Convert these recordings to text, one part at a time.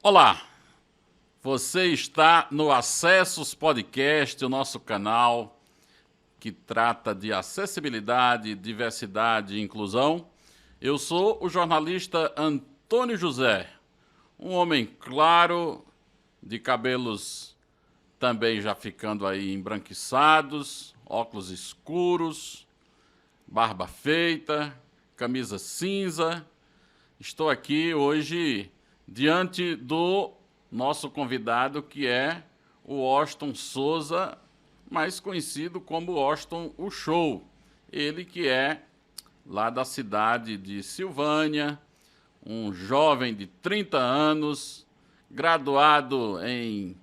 Olá, você está no Acessos Podcast, o nosso canal que trata de acessibilidade, diversidade e inclusão. Eu sou o jornalista Antônio José, um homem claro, de cabelos também já ficando aí embranquiçados, óculos escuros, barba feita, camisa cinza. Estou aqui hoje diante do nosso convidado, que é o Washington Souza, mais conhecido como Washington o Show. Ele que é lá da cidade de Silvânia, um jovem de 30 anos, graduado em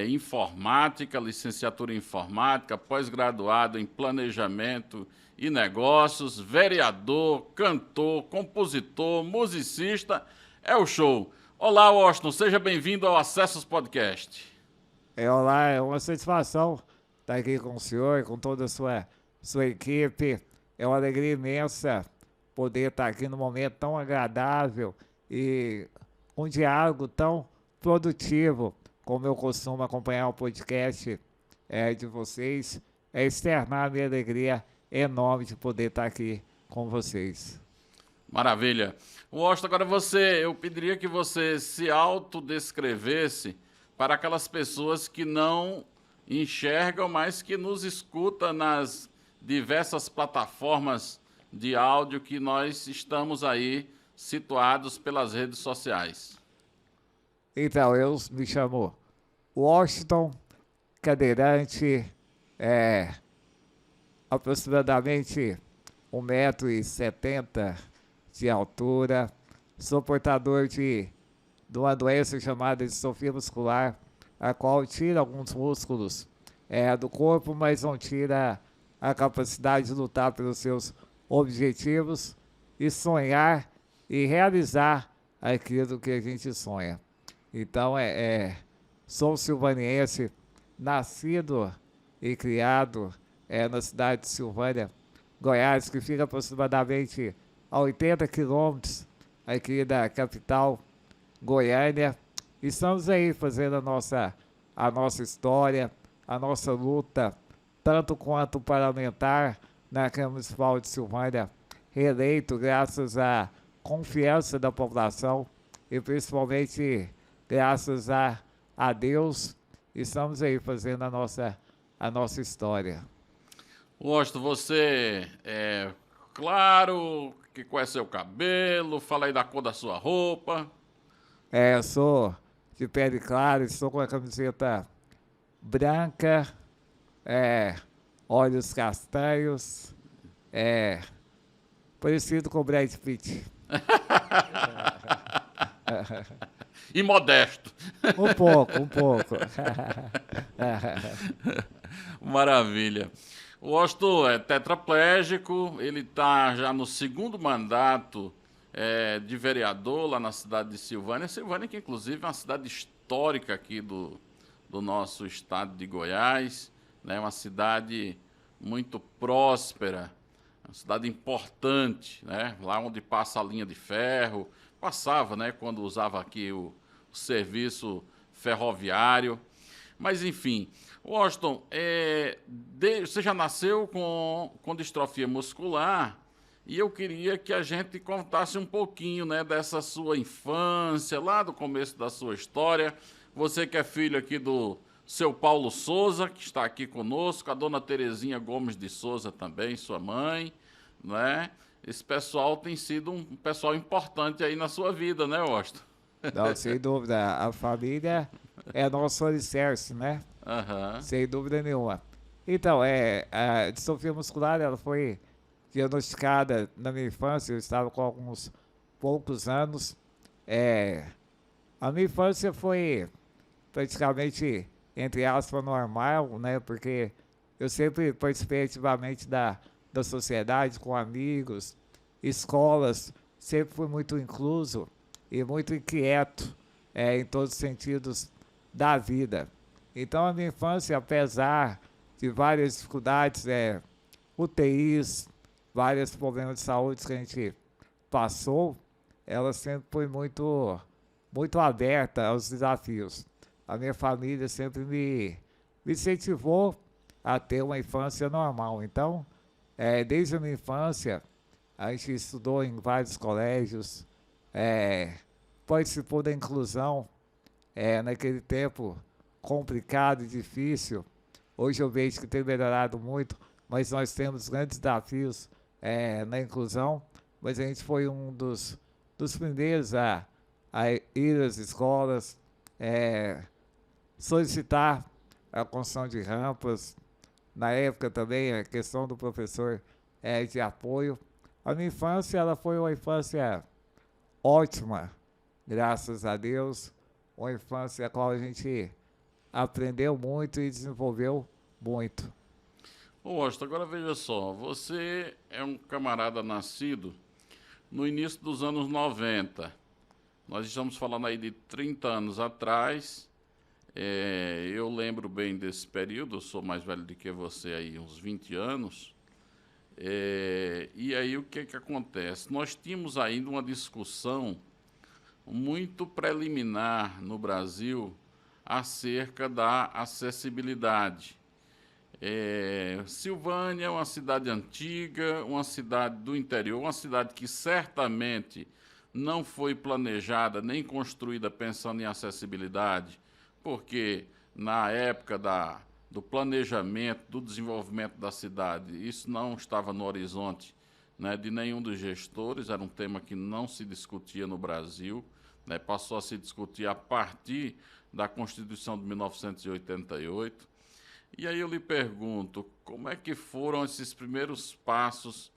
informática, licenciatura em informática, pós-graduado em planejamento e negócios, vereador, cantor, compositor, musicista. É o show. Olá, Washington, seja bem-vindo ao Acessos Podcast. Olá, é uma satisfação estar aqui com o senhor e com toda a sua equipe. É uma alegria imensa poder estar aqui num momento tão agradável e um diálogo tão produtivo, como eu costumo acompanhar o podcast de vocês. É externar a minha alegria enorme de poder estar aqui com vocês. Maravilha. Washington, agora eu pediria que você se autodescrevesse para aquelas pessoas que não enxergam, mas que nos escutam nas diversas plataformas de áudio que nós estamos aí situados pelas redes sociais. Então, eu me chamo Washington, cadeirante, aproximadamente 1,70 m de altura, sou portador de uma doença chamada distrofia muscular, a qual tira alguns músculos do corpo, mas não tira a capacidade de lutar pelos seus objetivos e sonhar e realizar aquilo que a gente sonha. Então, sou silvaniense, nascido e criado na cidade de Silvânia, Goiás, que fica aproximadamente a 80 quilômetros aqui da capital, Goiânia. Estamos aí fazendo a nossa história, a nossa luta, tanto quanto parlamentar na Câmara Municipal de Silvânia, reeleito graças à confiança da população e principalmente graças a Deus. Estamos aí fazendo a nossa história. Washington, você é claro, qual é seu cabelo, fala aí da cor da sua roupa. Eu sou de pele clara, estou com a camiseta branca, olhos castanhos, parecido com o Brad Pitt. E modesto. Um pouco. Maravilha. O Washington é tetraplégico, ele está já no segundo mandato de vereador lá na cidade de Silvânia. Silvânia, que inclusive é uma cidade histórica aqui do nosso estado de Goiás, né? Uma cidade muito próspera, uma cidade importante, né? Lá onde passa a linha de ferro, passava, né? Quando usava aqui o serviço ferroviário. Mas, enfim, Washington, você já nasceu com distrofia muscular e eu queria que a gente contasse um pouquinho, né, dessa sua infância, lá do começo da sua história. Você que é filho aqui do seu Paulo Souza, que está aqui conosco, a dona Terezinha Gomes de Souza também, sua mãe, né? Esse pessoal tem sido um pessoal importante aí na sua vida, né, Washington? Não, sem dúvida, a família é nosso alicerce, né? Aham. Sem dúvida nenhuma. Então, a distrofia muscular, ela foi diagnosticada na minha infância, eu estava com alguns poucos anos. A minha infância foi praticamente, entre aspas, normal, né? Porque eu sempre participei ativamente da sociedade, com amigos, escolas, sempre fui muito incluso e muito inquieto em todos os sentidos da vida. Então, a minha infância, apesar de várias dificuldades, UTIs, vários problemas de saúde que a gente passou, ela sempre foi muito muito aberta aos desafios. A minha família sempre me incentivou a ter uma infância normal. Então, desde a minha infância, a gente estudou em vários colégios, é, participou da inclusão, naquele tempo complicado e difícil. Hoje eu vejo que tem melhorado muito, mas nós temos grandes desafios na inclusão. Mas a gente foi um dos primeiros a ir às escolas, solicitar a construção de rampas. Na época também a questão do professor de apoio. A minha infância ela foi uma infância ótima, graças a Deus. Uma infância a qual a gente aprendeu muito e desenvolveu muito. Ô, Washington, agora veja só, você é um camarada nascido no início dos anos 90. Nós estamos falando aí de 30 anos atrás. Eu lembro bem desse período, eu sou mais velho do que você aí, uns 20 anos. E aí o que acontece? Nós tínhamos ainda uma discussão muito preliminar no Brasil acerca da acessibilidade. Silvânia é uma cidade antiga, uma cidade do interior, uma cidade que certamente não foi planejada nem construída pensando em acessibilidade, porque na época do planejamento, do desenvolvimento da cidade, isso não estava no horizonte, né, de nenhum dos gestores, era um tema que não se discutia no Brasil, né, passou a se discutir a partir da Constituição de 1988. E aí eu lhe pergunto, como é que foram esses primeiros passos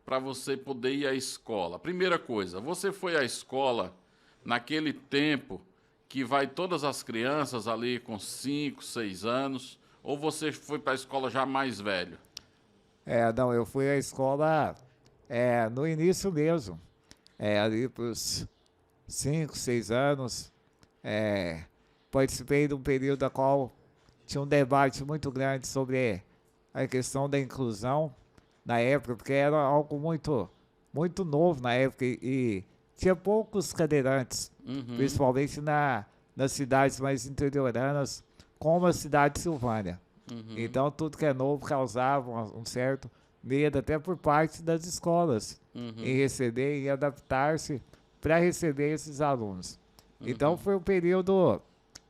para você poder ir à escola? Primeira coisa, você foi à escola naquele tempo que vai todas as crianças ali com 5, 6 anos, ou você foi para a escola já mais velho? Não, eu fui à escola no início mesmo, ali para os 5, 6 anos. Participei de um período da qual tinha um debate muito grande sobre a questão da inclusão na época, porque era algo muito novo na época e tinha poucos cadeirantes, principalmente nas cidades mais interioranas, como a cidade de Silvânia. Então, tudo que é novo causava um certo medo, até por parte das escolas, em receber e adaptar-se para receber esses alunos. Então, foi um período,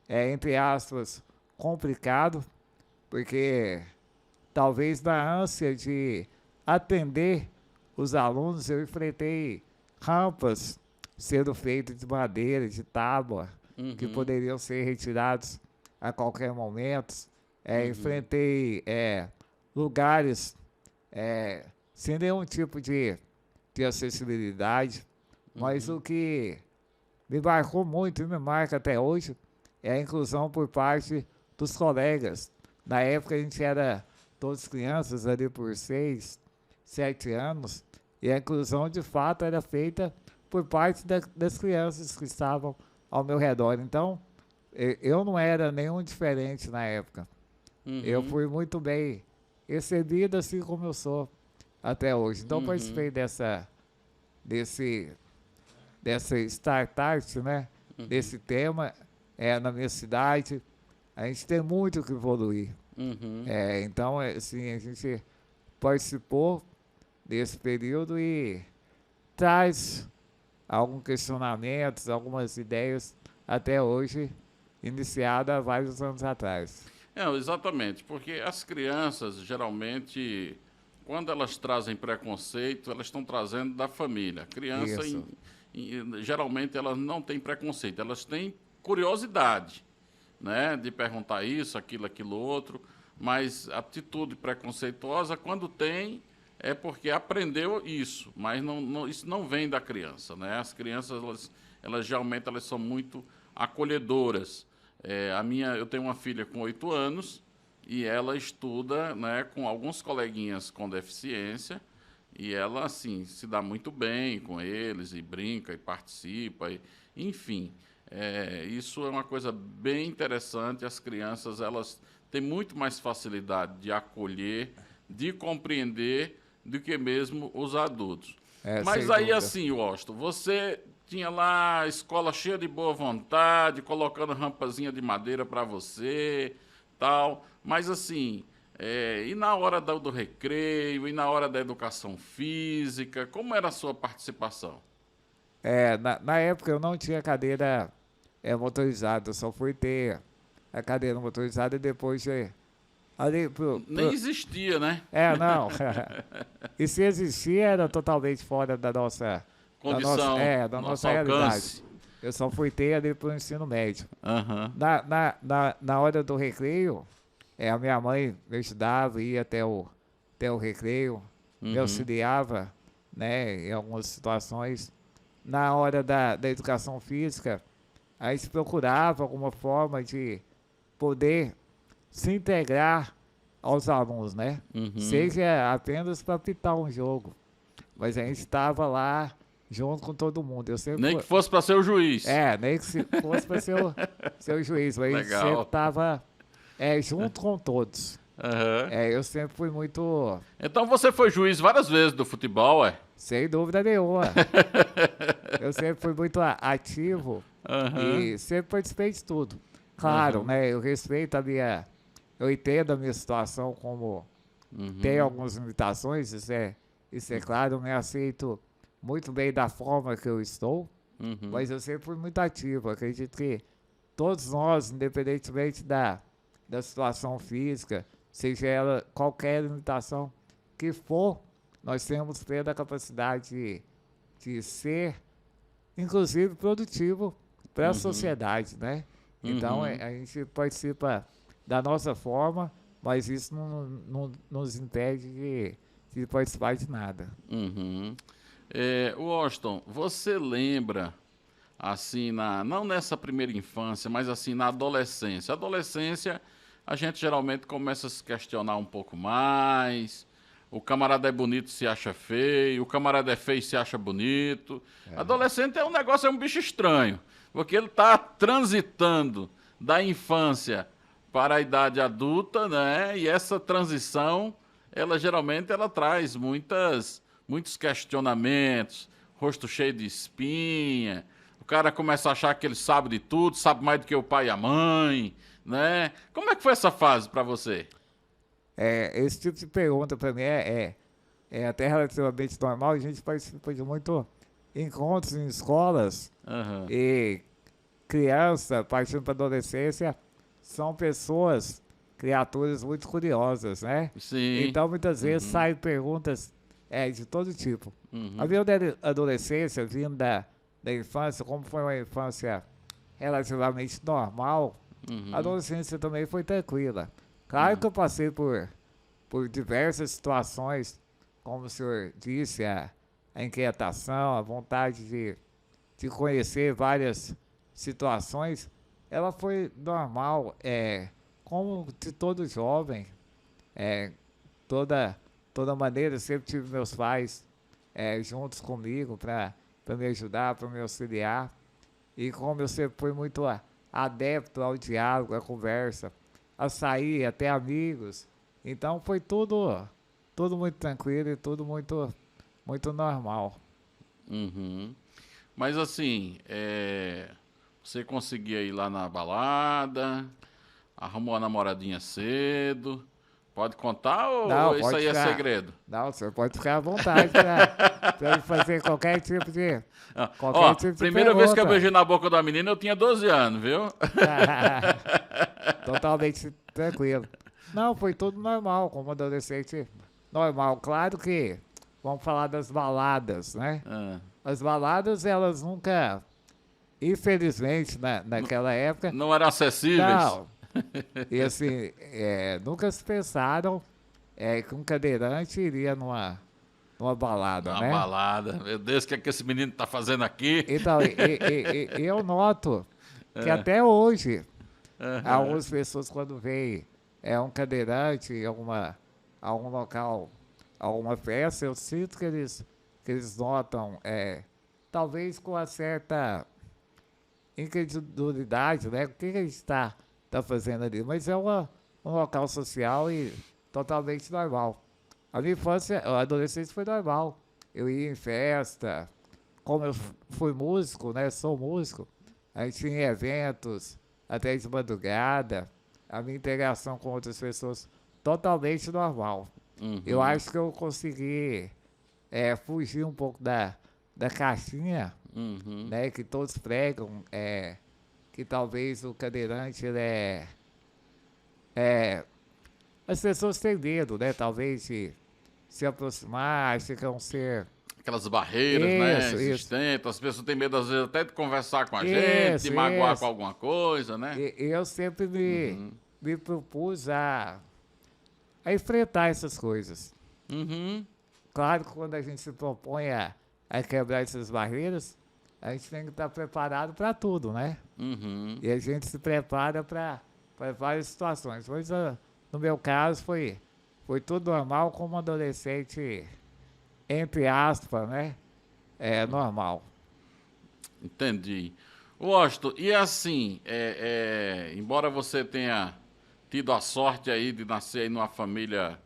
entre aspas, complicado, porque talvez na ânsia de atender os alunos, eu enfrentei rampas sendo feitas de madeira, de tábua, que poderiam ser retirados a qualquer momento. Enfrentei lugares sem nenhum tipo de acessibilidade, mas o que me marcou muito e me marca até hoje é a inclusão por parte dos colegas. Na época a gente era todos crianças ali por 6, 7 anos, e a inclusão de fato era feita por parte das crianças que estavam ao meu redor. Então, eu não era nenhum diferente na época. Eu fui muito bem recebido assim como eu sou até hoje. Então, participei dessa startup, né? Desse tema na minha cidade. A gente tem muito que evoluir. Então, assim, a gente participou desse período e traz alguns questionamentos, algumas ideias até hoje, iniciada há vários anos atrás. Exatamente, porque as crianças, geralmente, quando elas trazem preconceito, elas estão trazendo da família. Criança, geralmente, elas não têm preconceito, elas têm curiosidade, né, de perguntar isso, aquilo outro, mas atitude preconceituosa, quando tem, é porque aprendeu isso, mas isso não vem da criança, né? As crianças, elas geralmente elas são muito acolhedoras. Eu tenho uma filha com 8 anos e ela estuda, né, com alguns coleguinhas com deficiência e ela, assim, se dá muito bem com eles e brinca e participa, enfim. Isso é uma coisa bem interessante. As crianças elas têm muito mais facilidade de acolher, de compreender do que mesmo os adultos. Mas aí, assim, Washington, você tinha lá a escola cheia de boa vontade, colocando rampazinha de madeira para você, tal. Mas assim, e na hora do recreio, e na hora da educação física, como era a sua participação? Na época eu não tinha cadeira motorizada, eu só fui ter a cadeira motorizada depois de. Ali Nem existia, né? Não. E se existia, era totalmente fora Condição, da nosso nossa realidade. alcance. Eu só fui ter ali pro ensino médio. Aham. Na hora do recreio, a minha mãe me ajudava, ia até o recreio, me auxiliava, né, em algumas situações. Na hora da educação física, a gente procurava alguma forma de poder se integrar aos alunos, né? Seja apenas para apitar um jogo, mas a gente estava lá junto com todo mundo. Eu sempre Nem que fosse para ser o juiz. nem que se fosse para ser o juiz, mas a gente Legal. sempre estava junto com todos. Aham. Eu sempre fui muito, Então você foi juiz várias vezes do futebol, é? sem dúvida nenhuma. Eu sempre fui muito ativo e sempre participei de tudo. Claro, né? Eu respeito eu entendo a minha situação como tem algumas limitações, isso é claro, eu me aceito muito bem da forma que eu estou, mas eu sempre fui muito ativo. Acredito que todos nós, independentemente da situação física, seja ela qualquer limitação que for, nós temos plena capacidade de ser, inclusive, produtivo para a sociedade, né? Então, a gente participa da nossa forma, mas isso não nos impede de participar de nada. Washington, você lembra, assim, não nessa primeira infância, mas assim, na adolescência. Adolescência, a gente geralmente começa a se questionar um pouco mais. O camarada é bonito, se acha feio. O camarada é feio, se acha bonito. Adolescente é um bicho estranho, porque ele está transitando da infância para a idade adulta, né? E essa transição, geralmente traz muitos questionamentos, rosto cheio de espinha. O cara começa a achar que ele sabe de tudo, sabe mais do que o pai e a mãe, né? Como é que foi essa fase para você? Esse tipo de pergunta para mim é até relativamente normal. A gente participa de muito encontros em escolas e criança partindo para adolescência são criaturas muito curiosas, né? Sim. Então muitas vezes saem perguntas de todo tipo. A minha adolescência, vindo da infância, como foi uma infância relativamente normal, a adolescência também foi tranquila. Claro que eu passei por diversas situações, como o senhor disse, a inquietação, a vontade de conhecer várias situações, ela foi normal, como de todo jovem, toda maneira. Eu sempre tive meus pais juntos comigo para me ajudar, para me auxiliar, e como eu sempre fui muito adepto ao diálogo, à conversa, a sair, até amigos. Então foi tudo muito tranquilo e tudo muito, muito normal. Mas assim, você conseguia ir lá na balada, arrumou a namoradinha cedo. Pode contar ou Não, isso pode aí é ficar. segredo? Não, o senhor pode ficar à vontade para fazer qualquer tipo de Ó, primeira vez que eu pergunta. beijei na boca da menina, eu tinha 12 anos, viu? Totalmente tranquilo. Não, foi tudo normal, como adolescente normal. Claro que vamos falar das baladas, né? As baladas, elas nunca, infelizmente, naquela época, Não eram acessíveis? não. E assim, nunca se pensaram que um cadeirante iria numa balada, Uma né? balada. Meu Deus, o que é que esse menino tá fazendo aqui? Então, eu noto que até hoje, algumas pessoas, quando veem um cadeirante em algum local, alguma festa, eu sinto que eles notam, talvez com uma certa incredulidade, né? O que a gente está fazendo ali? Mas é um local social e totalmente normal. A minha infância, a adolescência foi normal. Eu ia em festa, como eu fui músico, né? Sou músico, a gente tinha eventos até de madrugada, a minha interação com outras pessoas totalmente normal. Eu Uhum. acho que eu consegui fugir um pouco da caixinha, Uhum. né? Que todos pregam, que talvez o cadeirante ele é as pessoas têm medo, né? Talvez de se aproximar, acham que é um ser. Aquelas barreiras, né, Isso, existentes. As pessoas têm medo, às vezes, até de conversar com a gente, de isso, magoar com isso. alguma coisa, né? Eu sempre Uhum. me propus a enfrentar essas coisas. Uhum. Claro que quando a gente se propõe a quebrar essas barreiras, a gente tem que estar preparado para tudo, né? Uhum. E a gente se prepara para várias situações. Mas no meu caso foi tudo normal como adolescente, entre aspas, né? É normal. Entendi. Washington, e assim, embora você tenha tido a sorte aí de nascer aí numa família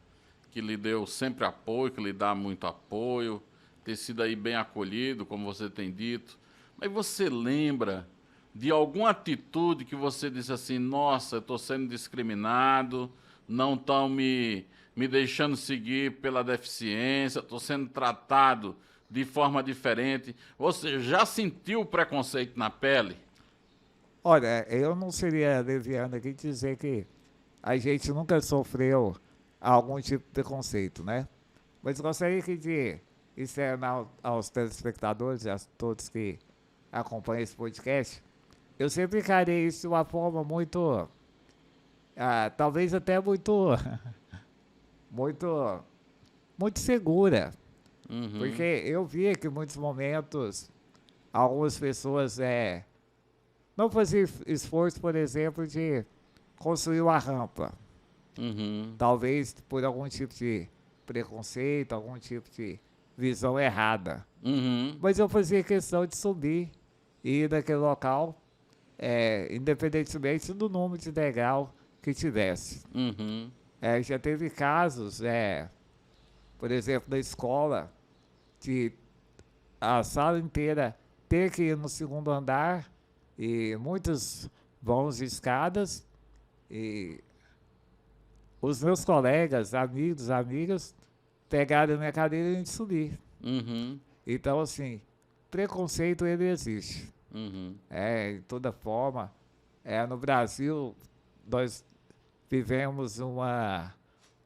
que lhe deu sempre apoio, que lhe dá muito apoio, ter sido aí bem acolhido, como você tem dito, mas você lembra de alguma atitude que você disse assim, nossa, eu estou sendo discriminado, não estão me deixando seguir pela deficiência, estou sendo tratado de forma diferente. Você já sentiu o preconceito na pele? Olha, eu não seria leviano aqui dizer que a gente nunca sofreu algum tipo de preconceito, né? Mas gostaria que de externar aos telespectadores, a todos que acompanham esse podcast, eu sempre encarei isso de uma forma muito, talvez até muito, muito, muito segura, porque Uhum, eu via que em muitos momentos algumas pessoas não faziam esforço, por exemplo, de construir uma rampa, uhum, talvez por algum tipo de preconceito, algum tipo de visão errada. uhum, Mas eu fazia questão de subir e ir naquele local, independentemente do número de degrau que tivesse. uhum, Já teve casos, por exemplo, na escola, de a sala inteira ter que ir no segundo andar e muitos vãos de escadas e os meus colegas, amigos, amigas, pegaram minha cadeira e a gente subir. uhum, Então, assim, preconceito ele existe. uhum, De toda forma. No Brasil, nós vivemos uma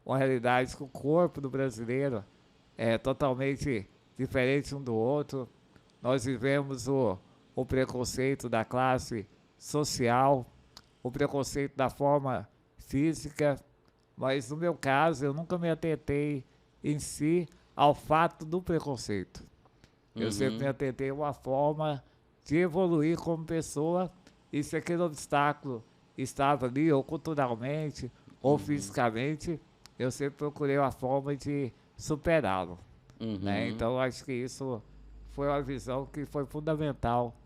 realidade que o corpo do brasileiro é totalmente diferente um do outro. Nós vivemos o preconceito da classe social, o preconceito da forma física, mas no meu caso eu nunca me atentei em si ao fato do preconceito. Eu sempre me uhum, atentei a uma forma de evoluir como pessoa e se aquele obstáculo estava ali, ou culturalmente, ou uhum, fisicamente, eu sempre procurei uma forma de superá-lo. Né? uhum, Então, acho que isso foi uma visão que foi fundamental,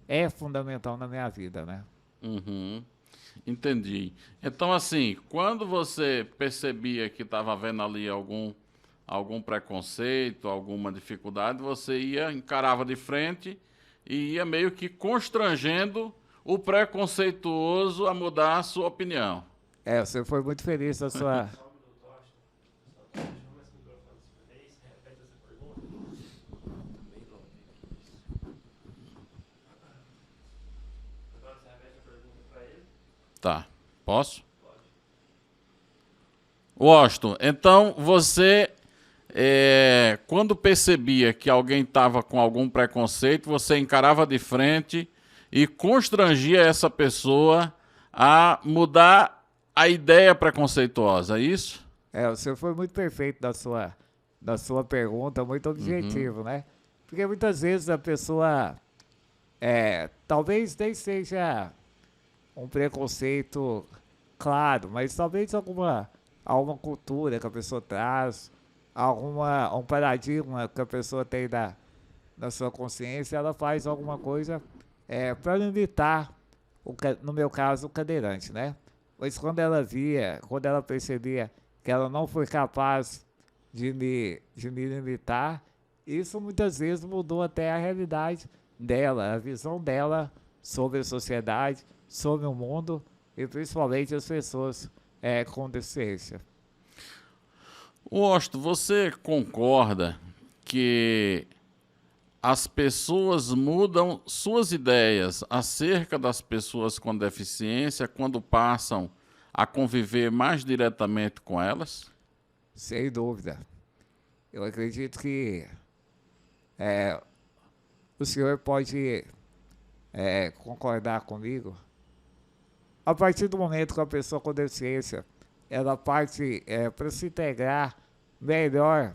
é fundamental na minha vida, né? uhum. Entendi. Então, assim, quando você percebia que estava havendo ali algum preconceito, alguma dificuldade, você ia, encarava de frente e ia meio que constrangendo o preconceituoso a mudar a sua opinião. Você foi muito feliz na sua. Só um minuto, Austin. Só deixa eu mais o microfone essa vez. Repete essa pergunta. Bem longe. Agora você repete a pergunta para ele? Tá. Posso? Pode. Washington, então você, quando percebia que alguém estava com algum preconceito, você encarava de frente e constrangia essa pessoa a mudar a ideia preconceituosa, é isso? O senhor foi muito perfeito na sua pergunta, muito Uhum, objetivo, né? Porque muitas vezes a pessoa, talvez nem seja um preconceito claro, mas talvez alguma cultura que a pessoa traz, um paradigma que a pessoa tem da sua consciência, ela faz alguma coisa para limitar, no meu caso, o cadeirante, né? Mas quando ela percebia que ela não foi capaz de me limitar, Isso muitas vezes mudou até a realidade dela, a visão dela sobre a sociedade, sobre o mundo e principalmente as pessoas com deficiência. Washington, você concorda que as pessoas mudam suas ideias acerca das pessoas com deficiência quando passam a conviver mais diretamente com elas? Sem dúvida. Eu acredito que o senhor pode concordar comigo. A partir do momento que a pessoa com deficiência ela parte para se integrar melhor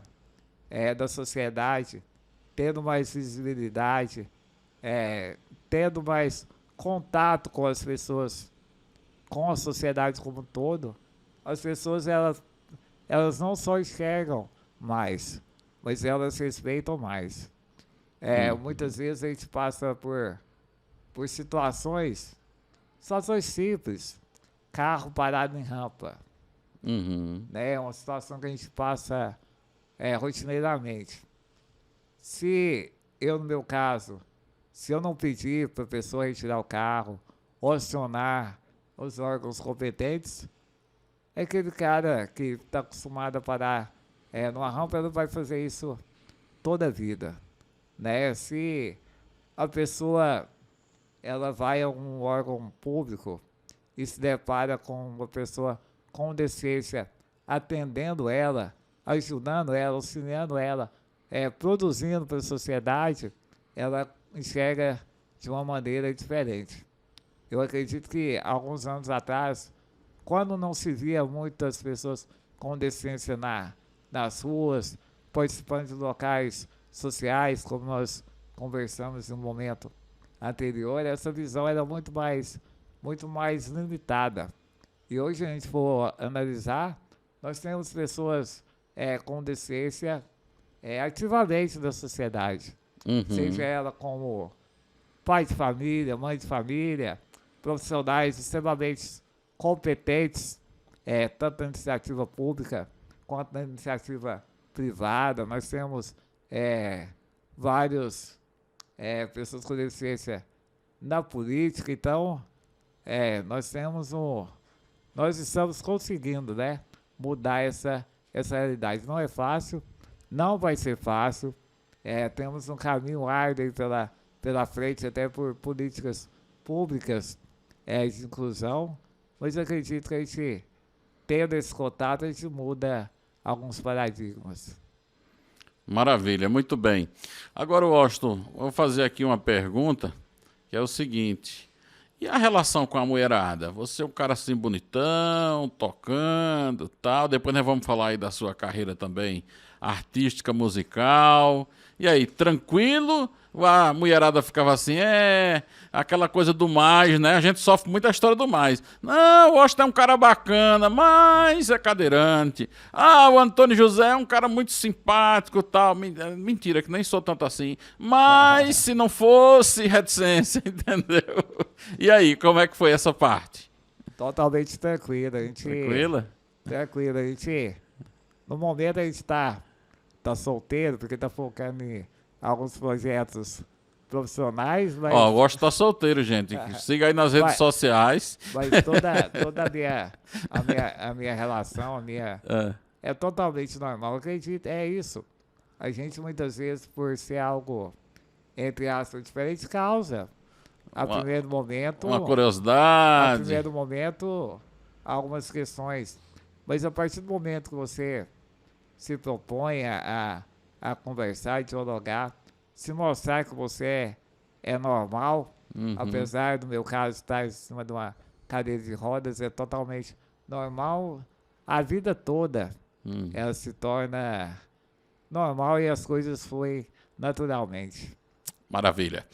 da sociedade, tendo mais visibilidade, tendo mais contato com as pessoas, com a sociedade como um todo, as pessoas elas não só enxergam mais, mas elas respeitam mais. Muitas vezes a gente passa por situações simples, carro parado em rampa, né? Uma situação que a gente passa rotineiramente. Se eu, no meu caso, se eu não pedir para a pessoa retirar o carro ou acionar os órgãos competentes, aquele cara que está acostumado a parar numa rampa, ele vai fazer isso toda a vida, né? Se a pessoa ela vai a um órgão público e se depara com uma pessoa com deficiência, atendendo ela, ajudando ela, auxiliando ela, produzindo para a sociedade, ela enxerga de uma maneira diferente. Eu acredito que alguns anos atrás, quando não se via muitas pessoas com deficiência nas ruas, participando de locais sociais, como nós conversamos no momento anterior, essa visão era muito mais limitada. E hoje, a gente for analisar, nós temos pessoas com deficiência ativamente da sociedade. Seja ela como pai de família, mãe de família, profissionais extremamente competentes, tanto na iniciativa pública quanto na iniciativa privada. Nós temos várias pessoas com deficiência na política. Então, nós estamos conseguindo, né, mudar essa realidade. Não é fácil, não vai ser fácil. Temos um caminho árduo pela frente, até por políticas públicas de inclusão, mas eu acredito que a gente, tendo esse contato, a gente muda alguns paradigmas. Maravilha, muito bem. Agora, Washington, vou fazer aqui uma pergunta, que é o seguinte: e a relação com a mulherada? Você é um cara assim bonitão, tocando, tal. Depois nós vamos falar aí da sua carreira também artística, musical. E aí, tranquilo? A mulherada ficava assim, aquela coisa do mais, né? A gente sofre muito a história do mais. Não, o Washington é um cara bacana, mas é cadeirante. O Antônio José é um cara muito simpático, tal. Mentira, que nem sou tanto assim. Mas se não fosse reticência, entendeu? E aí, como é que foi essa parte? Totalmente tranquila. Tranquila? Tranquila. A gente, no momento, a gente tá solteiro, porque tá focando em alguns projetos profissionais, mas... O Washington tá solteiro, gente. Siga aí nas redes sociais. Mas toda a minha relação, é totalmente normal. Eu acredito, é isso. A gente, muitas vezes, por ser algo, entre aspas, diferente, causa, primeiro momento... Uma curiosidade. A primeiro momento, algumas questões. Mas a partir do momento que você se propõe a conversar, dialogar, se mostrar que você é normal, apesar do meu caso estar em cima de uma cadeira de rodas, é totalmente normal. A vida toda ela se torna normal e as coisas fluem naturalmente. Maravilha.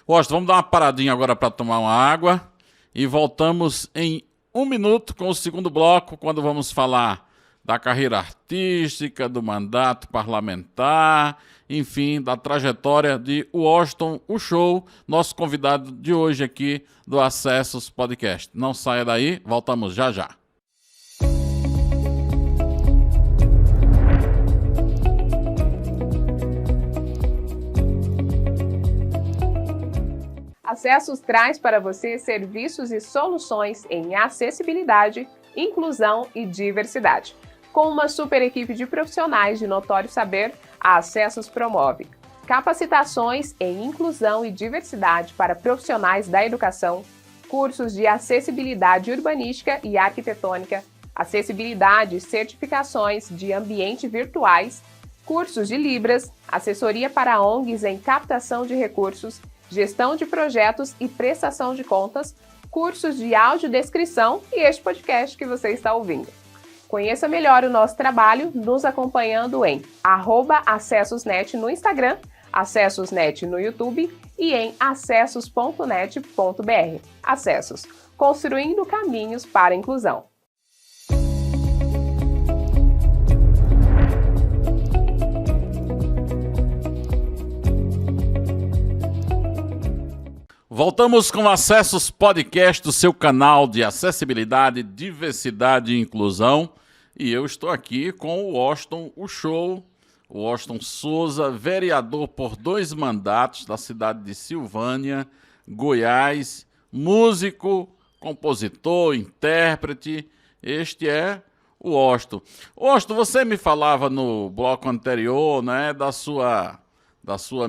Washington, vamos dar uma paradinha agora para tomar uma água e voltamos em 1 minuto com o segundo bloco, quando vamos falar da carreira artística, do mandato parlamentar, enfim, da trajetória de Washington, o show, nosso convidado de hoje aqui do Acessos Podcast. Não saia daí, voltamos já já. Acessos traz para você serviços e soluções em acessibilidade, inclusão e diversidade. Com uma super equipe de profissionais de notório saber, a Acessos promove capacitações em inclusão e diversidade para profissionais da educação, cursos de acessibilidade urbanística e arquitetônica, acessibilidade e certificações de ambiente virtuais, cursos de Libras, assessoria para ONGs em captação de recursos, gestão de projetos e prestação de contas, cursos de audiodescrição e este podcast que você está ouvindo. Conheça melhor o nosso trabalho nos acompanhando em @acessosnet no Instagram, Acessosnet no YouTube e em acessos.net.br. Acessos, construindo caminhos para a inclusão. Voltamos com o Acessos Podcast, do seu canal de acessibilidade, diversidade e inclusão. E eu estou aqui com o Washington, o Washington Souza, vereador por 2 mandatos da cidade de Silvânia, Goiás, músico, compositor, intérprete. Este é o Washington. Washington, você me falava no bloco anterior, né, da sua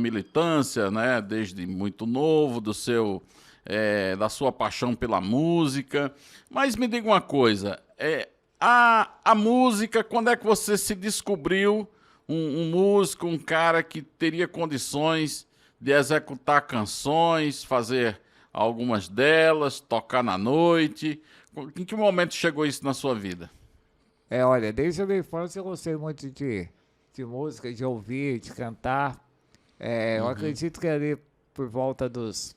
militância, né, desde muito novo, da sua paixão pela música. Mas me diga uma coisa, a música, quando é que você se descobriu um músico, um cara que teria condições de executar canções, fazer algumas delas, tocar na noite? Em que momento chegou isso na sua vida? Olha, desde a minha infância eu gostei muito de música, de ouvir, de cantar. Eu acredito que ali por volta dos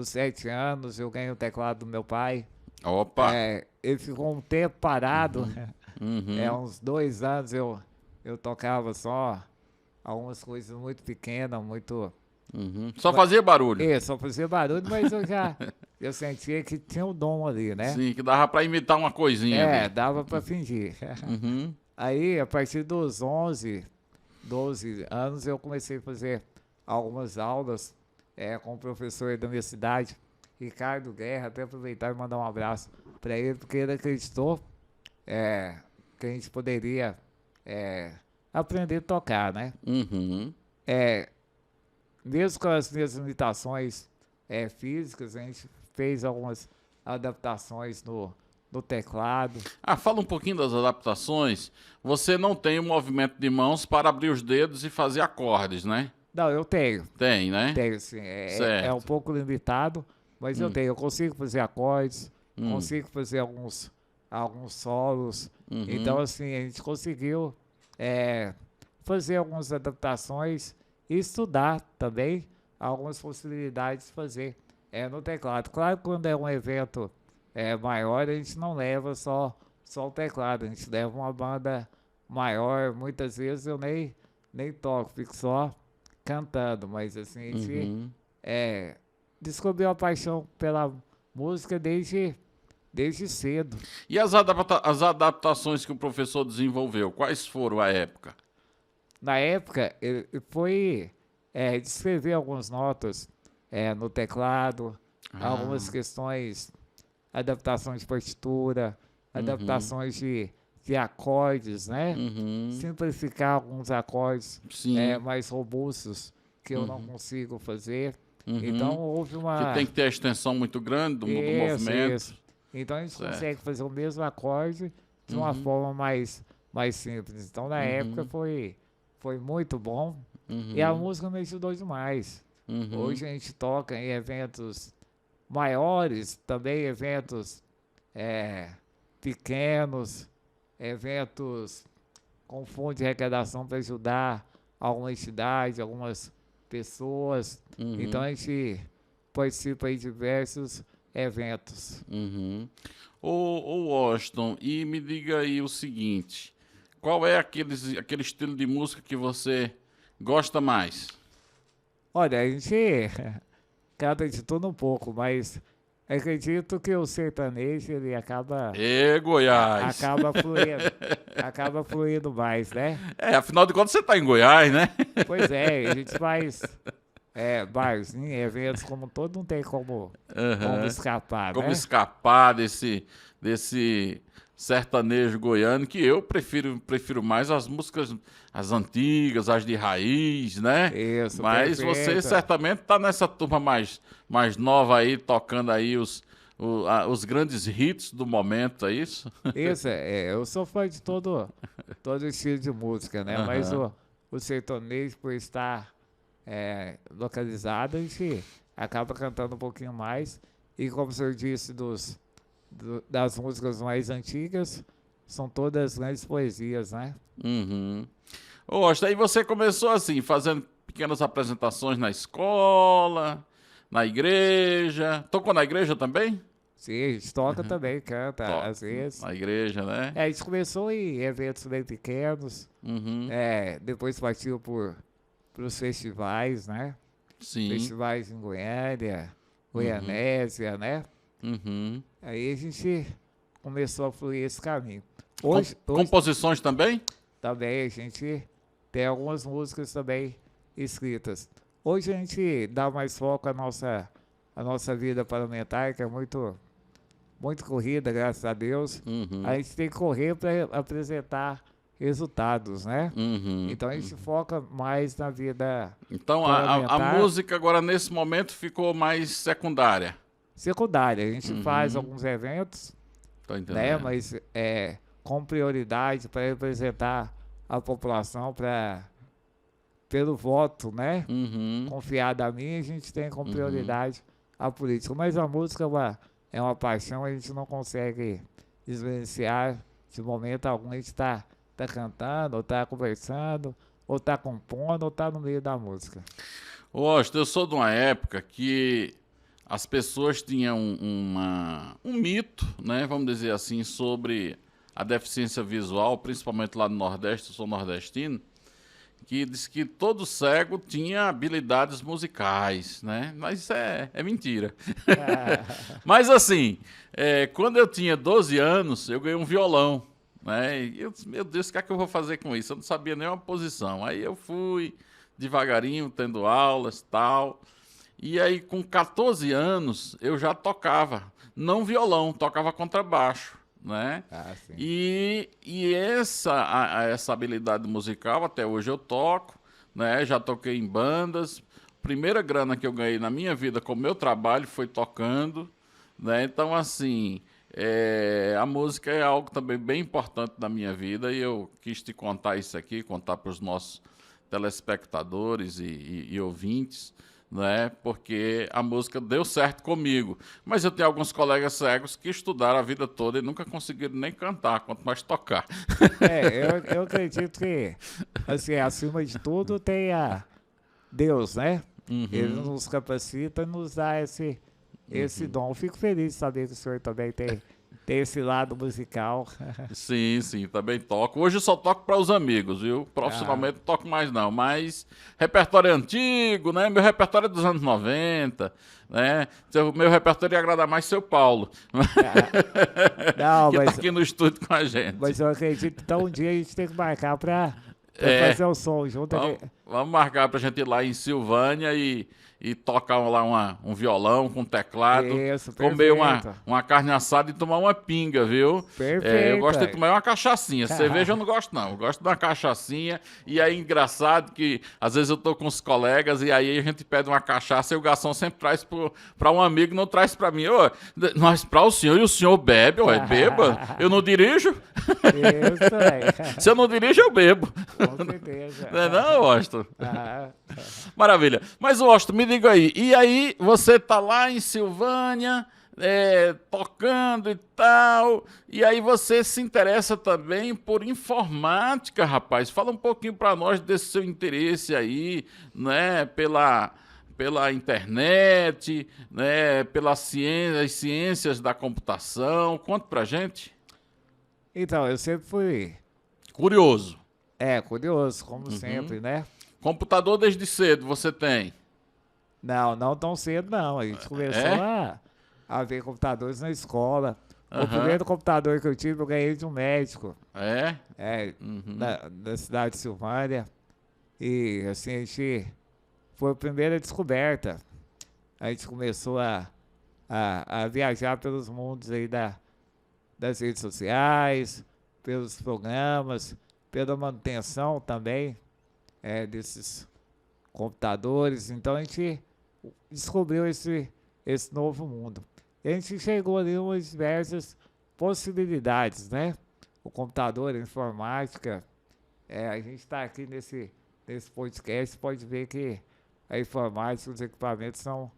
7 anos eu ganhei o teclado do meu pai. Opa! Ele ficou um tempo parado, uns 2 anos eu tocava só algumas coisas muito pequenas, muito... Só fazia barulho? Só fazia barulho, mas eu sentia que tinha um dom ali, né? Sim, que dava para imitar uma coisinha ali. Dava para fingir. Aí, a partir dos 11, 12 anos, eu comecei a fazer algumas aulas com o professor da minha cidade, Ricardo Guerra. Até aproveitar e mandar um abraço para ele, porque ele acreditou que a gente poderia aprender a tocar, né? Mesmo com as minhas limitações físicas, a gente fez algumas adaptações no teclado. Fala um pouquinho das adaptações. Você não tem o movimento de mãos para abrir os dedos e fazer acordes, né? Não, eu tenho. Tem, né? Tenho, sim. É um pouco limitado, mas eu tenho. Eu consigo fazer acordes, consigo fazer alguns solos. Então, assim, a gente conseguiu fazer algumas adaptações e estudar também algumas possibilidades de fazer no teclado. Claro que quando é um evento maior, a gente não leva só o teclado, a gente leva uma banda maior. Muitas vezes eu nem toco, fico só cantando, mas assim, a gente descobriu a paixão pela música desde cedo. E as adaptações que o professor desenvolveu, quais foram à época? Na época, ele foi descrever algumas notas no teclado, algumas questões, adaptações de partitura, adaptações de acordes, né? Simplificar alguns acordes mais robustos que eu não consigo fazer. Então, houve uma... Que tem que ter a extensão muito grande do movimento. Isso. Então, a gente consegue fazer o mesmo acorde de uma forma mais simples. Então, na época, foi muito bom. E a música me ajudou demais. Hoje a gente toca em eventos maiores, também eventos pequenos, eventos com fundo de arrecadação para ajudar alguma entidade, algumas pessoas. Então a gente participa de diversos eventos. Ô Washington, e me diga aí o seguinte, qual é aquele estilo de música que você gosta mais? Olha, a gente canta de tudo um pouco, mas acredito que o sertanejo, ele acaba... Goiás! Acaba fluindo mais, né? Afinal de contas você está em Goiás, né? Pois é, a gente faz barzinho, eventos como todo, não tem como Aham. escapar, Como né? escapar desse sertanejo goiano, que eu prefiro mais as músicas, as antigas, as de raiz, né? Isso, Mas você perfeito. certamente tá nessa turma mais nova aí, tocando aí os grandes hits do momento, é isso? Isso, eu sou fã de todo estilo de música, né? Mas Aham. o sertanejo, por estar localizado, a gente acaba cantando um pouquinho mais. E como o senhor disse, das músicas mais antigas, são todas grandes poesias, né? Uhum. Ô, Austin, aí você começou assim, fazendo pequenas apresentações na escola, na igreja. Tocou na igreja também? Sim, a gente toca também, canta, Tó, às vezes. na igreja, né? A gente começou em eventos bem pequenos, Uhum. depois partiu os festivais, né? Sim. Festivais em Goiânia, Goianésia, né? Uhum. Aí a gente começou a fluir esse caminho. Hoje Composições também? também a gente tem algumas músicas também escritas. Hoje a gente dá mais foco à nossa vida parlamentar, que é muito corrida, graças a Deus. Uhum. A gente tem que correr para apresentar resultados, né? Uhum. Então a gente foca mais na vida Então a parlamentar música agora nesse momento ficou mais secundária. secundária. A gente faz Uhum. alguns eventos, Tô né? entendendo. Mas com prioridade para representar a população pelo voto, né? Uhum. Confiado a mim, a gente tem como prioridade a política. Mas a música é uma paixão, a gente não consegue desvencilhar de momento algum. A gente tá cantando, ou tá conversando, ou tá compondo, ou tá no meio da música. Ô, Austin, eu sou de uma época que as pessoas tinham um mito, né, vamos dizer assim, sobre a deficiência visual, principalmente lá no Nordeste, eu sou nordestino, que diz que todo cego tinha habilidades musicais, né? Mas isso é mentira. Mas assim, quando eu tinha 12 anos, eu ganhei um violão, né? E eu disse, meu Deus, o que é que eu vou fazer com isso? Eu não sabia nenhuma posição. Aí eu fui devagarinho, tendo aulas, tal. E aí, com 14 anos, eu já tocava, não violão, tocava contrabaixo, né? Sim. E essa habilidade musical, até hoje eu toco, né? Já toquei em bandas. Primeira grana que eu ganhei na minha vida com o meu trabalho foi tocando, né? Então, assim, a música é algo também bem importante na minha vida e eu quis te contar isso aqui, contar para os nossos telespectadores e ouvintes, né? Porque a música deu certo comigo. Mas eu tenho alguns colegas cegos que estudaram a vida toda e nunca conseguiram nem cantar, quanto mais tocar. Eu acredito que, assim, acima de tudo, tem Deus, né? Ele nos capacita e nos dá esse dom. Eu fico feliz de saber que o senhor também tem esse lado musical. Sim, sim, também toco. Hoje eu só toco para os amigos, viu? Profissionalmente não toco mais não, mas repertório antigo, né? Meu repertório é dos anos 90, né? O meu repertório ia agradar mais seu Paulo, Não, que tá aqui no estúdio com a gente. mas eu acredito que então um dia a gente tem que marcar pra fazer o som junto. Vamos marcar pra gente ir lá em Silvânia e tocar lá um violão com teclado, Isso, comer perfeito. uma carne assada e tomar uma pinga, viu? Perfeito. Eu gosto de tomar uma cachaçinha. Cerveja eu não gosto, não. Eu gosto de uma cachaçininha. E aí, engraçado que às vezes eu tô com os colegas e aí a gente pede uma cachaça e o garçom sempre traz pra um amigo, não traz pra mim. Ô, mas pra o senhor, e o senhor bebe, ué, beba. Eu não dirijo. Isso aí. Se eu não dirijo, eu bebo. Com certeza. Não é não, Austin? Ah, Maravilha. Mas, Austin, me diga aí. E aí, você tá lá em Silvânia, tocando e tal. E aí você se interessa também por informática, rapaz. Fala um pouquinho para nós desse seu interesse aí, né? Pela internet, né? Pelas ciências da computação. Conta pra gente. então, eu sempre fui Curioso. curioso, como sempre, né? Computador desde cedo você tem? Não tão cedo, não. A gente começou a ver computadores na escola. O Aham. primeiro computador que eu tive, eu ganhei de um médico, É? da cidade de Silvânia. E, assim, a gente foi a primeira descoberta. A gente começou a viajar pelos mundos aí das redes sociais, pelos programas, pela manutenção também desses computadores. Então a gente descobriu esse novo mundo. E a gente chegou ali umas diversas possibilidades, né? O computador, a informática. A gente está aqui nesse podcast, pode ver que a informática, os equipamentos são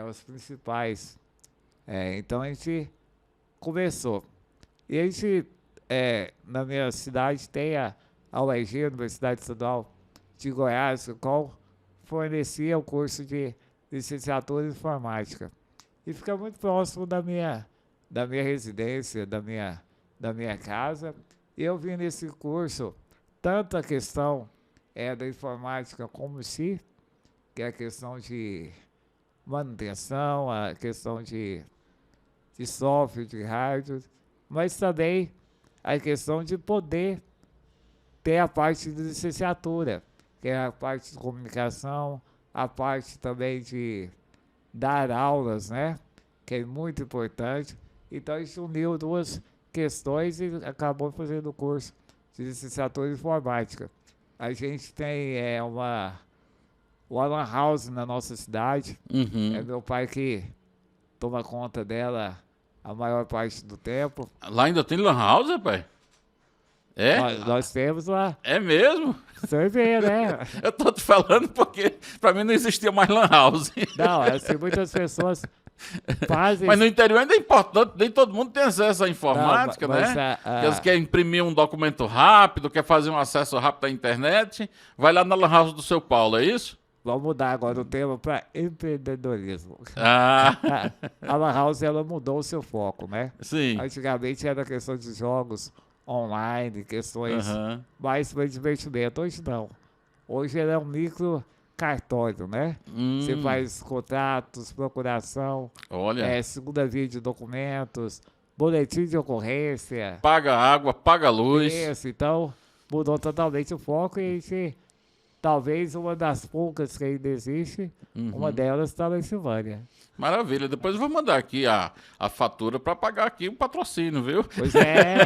os principais. Então a gente começou. E a gente, na minha cidade, tem a UEG, Universidade Estadual de Goiás, qual fornecia o curso de licenciatura em informática. E fica muito próximo da minha residência, da minha casa. E eu vi nesse curso tanto a questão da informática como si, que é a questão de manutenção, a questão de software, de hardware, mas também a questão de poder ter a parte de licenciatura, que é a parte de comunicação, a parte também de dar aulas, né? Que é muito importante. Então a gente uniu duas questões e acabou fazendo o curso de licenciatura em informática. A gente tem uma lan house na nossa cidade. É meu pai que toma conta dela a maior parte do tempo. Lá ainda tem lan house, rapaz? Nós temos lá. É mesmo? Você vê, né? Eu tô te falando porque pra mim não existia mais lan house. Não, assim, muitas pessoas fazem... Mas no interior ainda é importante, nem todo mundo tem acesso à informática, Não, mas né? Porque eles querem imprimir um documento rápido, quer fazer um acesso rápido à internet, vai lá na lan house do seu Paulo, é isso? Vamos mudar agora o tema para empreendedorismo. Ah, A lan house, ela mudou o seu foco, né? sim. Antigamente era questão de jogos online, questões mais para divertimento. Hoje não. Hoje ele é um micro cartório, né? Você faz contratos, procuração, Olha, segunda via de documentos, boletim de ocorrência. paga água, paga luz. Isso, então mudou totalmente o foco e a gente, talvez uma das poucas que ainda existe, uma delas está lá em Silvânia. Maravilha. Depois eu vou mandar aqui a fatura para pagar aqui o patrocínio, viu? Pois é,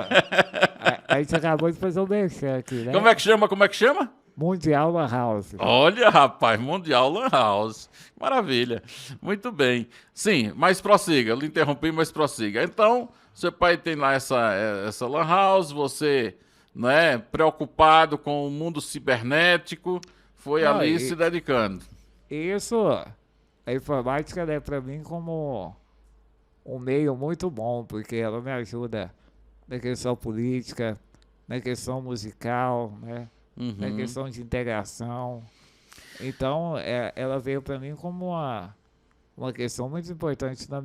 a gente acabou de fazer um merchan aqui, né? Como é que chama? Como é que chama? Mundial Lan House. Olha, rapaz, Mundial Lan House. Maravilha. Muito bem. Sim, mas prossiga. Eu lhe interrompi, mas prossiga. Então, seu pai tem lá essa Lan House, você, né, preocupado com o mundo cibernético, foi Não, ali e- se dedicando. Isso, a informática é para mim como um meio muito bom, porque ela me ajuda na questão política, na questão musical, né? Na questão de integração. Então, ela veio para mim como uma questão muito importante na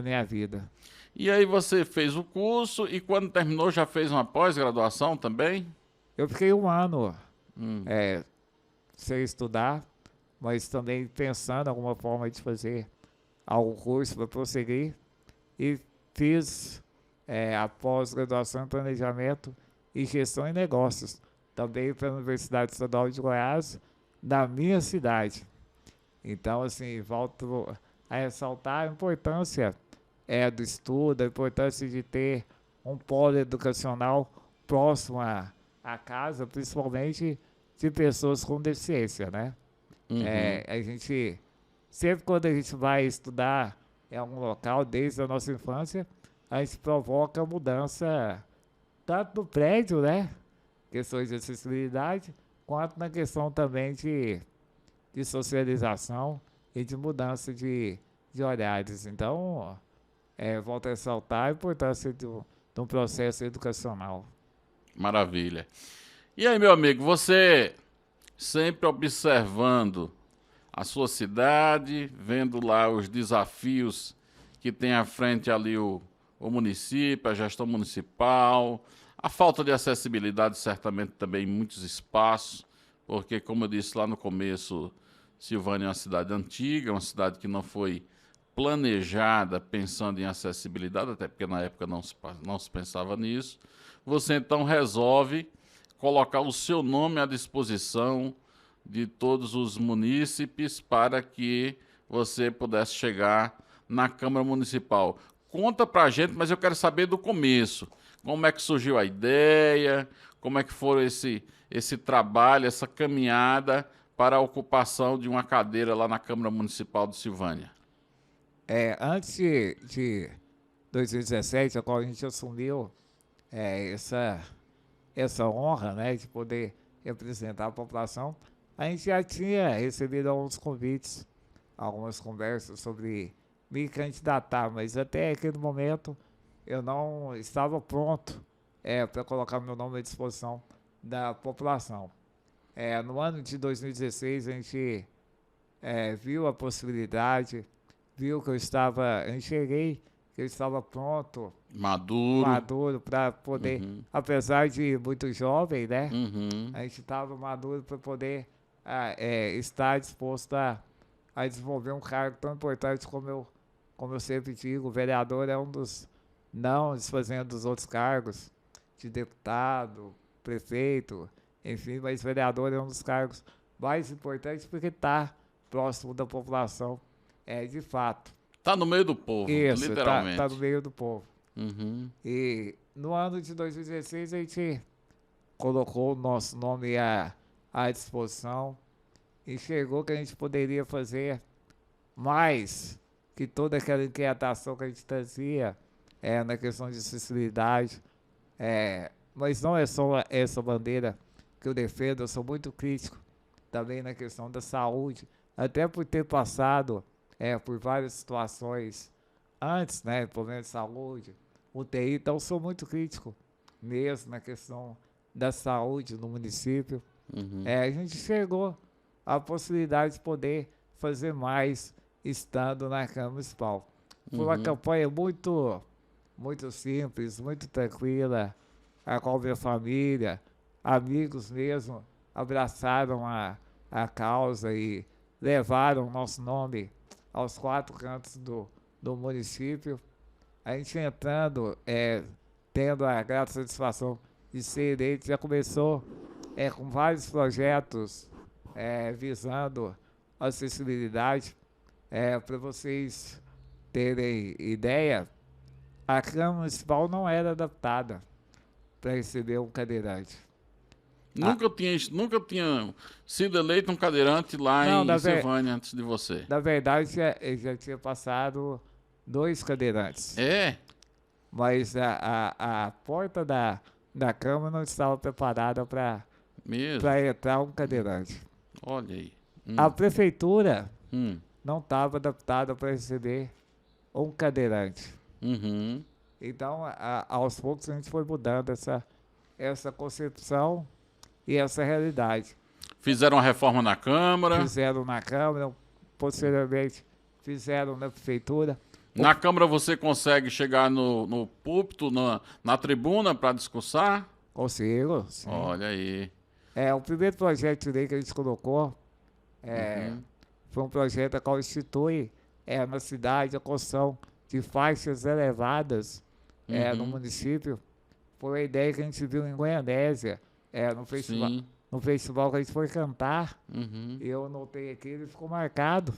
minha vida. E aí você fez o curso e quando terminou já fez uma pós-graduação também? Eu fiquei um ano sem estudar, mas também pensando em alguma forma de fazer algum curso para prosseguir. E fiz a pós-graduação em Planejamento e Gestão em Negócios, também pela Universidade Estadual de Goiás, da minha cidade. Então, assim, volto a ressaltar a importância do estudo, a importância de ter um polo educacional próximo à casa, principalmente de pessoas com deficiência, né? A gente, sempre quando a gente vai estudar em algum local, desde a nossa infância, a gente provoca mudança tanto no prédio, né? Questões de acessibilidade, quanto na questão também de socialização e de mudança de olhares. Então, volto a ressaltar a importância de um processo educacional. Maravilha. E aí, meu amigo, você sempre observando a sua cidade, vendo lá os desafios que tem à frente ali o município, a gestão municipal, a falta de acessibilidade certamente também em muitos espaços, porque, como eu disse lá no começo, Silvânia é uma cidade antiga, uma cidade que não foi planejada pensando em acessibilidade, até porque na época não se pensava nisso. Você então resolve colocar o seu nome à disposição de todos os munícipes para que você pudesse chegar na Câmara Municipal. Conta pra gente, mas eu quero saber do começo. Como é que surgiu a ideia? Como é que foi esse trabalho, essa caminhada para a ocupação de uma cadeira lá na Câmara Municipal de Silvânia? Antes de 2017, a qual a gente assumiu essa honra, né, de poder representar a população, a gente já tinha recebido alguns convites, algumas conversas sobre me candidatar, mas até aquele momento eu não estava pronto para colocar meu nome à disposição da população. No ano de 2016, a gente viu a possibilidade, viu que eu enxerguei que eu estava pronto, maduro para poder, apesar de muito jovem, né? A gente estava maduro para poder estar disposto a desenvolver um cargo tão importante como eu sempre digo, o vereador é um dos, não desfazendo dos outros cargos, de deputado, prefeito, enfim, mas vereador é um dos cargos mais importantes porque está próximo da população, de fato. Está no meio do povo, Isso, literalmente. Tá no meio do povo. Uhum. E no ano de 2016 a gente colocou o nosso nome à disposição e chegou que a gente poderia fazer mais que toda aquela inquietação que a gente trazia na questão de acessibilidade. Mas não é só essa bandeira que eu defendo, eu sou muito crítico também na questão da saúde, até por ter passado por várias situações antes, né, problema de saúde, UTI, então sou muito crítico mesmo na questão da saúde no município. A gente chegou à possibilidade de poder fazer mais estando na Câmara Municipal. Foi uma campanha muito simples, muito tranquila, a qual minha família, amigos mesmo, abraçaram a causa e levaram o nosso nome aos 4 cantos do município. A gente entrando, tendo a grata satisfação de ser eleito, já começou com vários projetos visando acessibilidade. Para vocês terem ideia, a Câmara Municipal não era adaptada para receber um cadeirante. Nunca tinha sido eleito um cadeirante lá em Silvânia antes de você. Na verdade, já tinha passado 2 cadeirantes. Mas a porta da Câmara não estava preparada para entrar um cadeirante. Olha aí. A prefeitura não estava adaptada para receber um cadeirante. Então, aos poucos, a gente foi mudando essa concepção e essa realidade. Fizeram uma reforma na Câmara? Fizeram na Câmara, posteriormente fizeram na Prefeitura. Na Câmara você consegue chegar no púlpito, na tribuna para discursar? Consigo, sim. Olha aí. O primeiro projeto de lei que a gente colocou foi um projeto a qual institui na cidade a construção de faixas elevadas no município. Foi a ideia que a gente viu em Goianésia, no festival que a gente foi cantar. Eu notei aqui, ele ficou marcado.